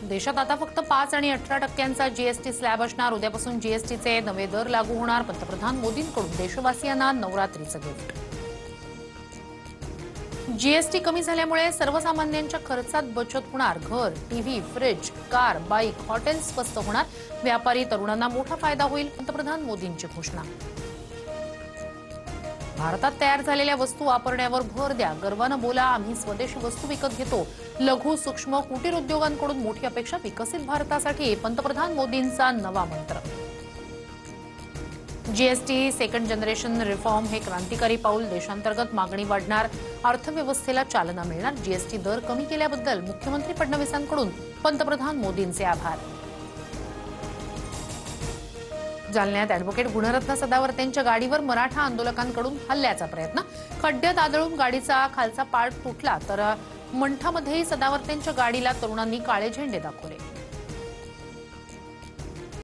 देशात आता फक्त 5 आणि 18% जीएसटी स्लॅब असणार। उद्यापासून जीएसटीचे नवे दर लागू होणार। पंतप्रधान मोदींकडून देशवासियांना नवरात्रीचं गिफ्ट। जीएसटी कमी झाल्यामुळे सर्वसामान्यांच्या खर्चात बचत होणार। घर, TV, fridge, car, bike, hotel स्वस्त होणार। व्यापारी तरुणांना मोठा फायदा होईल। पंतप्रधान मोदींची घोषणा। भारतात तयार झालेल्या वस्तू वापरण्यावर भर द्या। गर्वानं बोला, आम्ही स्वदेशी वस्तू विकत घेतो। लघु सूक्ष्म कुटीर उद्योगांकडून मोठी अपेक्षा। विकसित भारतासाठी पंतप्रधान मोदींचा नवा मंत्र। जीएसटी सेकंड जनरेशन रिफॉर्म हे क्रांतिकारी पाऊल। देशांतर्गत मागणी वाढणार, अर्थव्यवस्थेला चालना मिळणार। जीएसटी दर कमी केल्याबद्दल मुख्यमंत्री फडणवीसांकडून पंतप्रधान मोदींचे आभार। जालन्यात ॲडव्होकेट गुणरत्न सदावर्तेंच्या गाडीवर मराठा आंदोलकांकडून हल्ल्याचा प्रयत्न। खड्ड्यात आदळून गाडीचा खालचा पार्ट तुटला तर मंठामध्येही सदावर्तेंच्या गाडीला तरुणांनी काळे झेंडे दाखवले।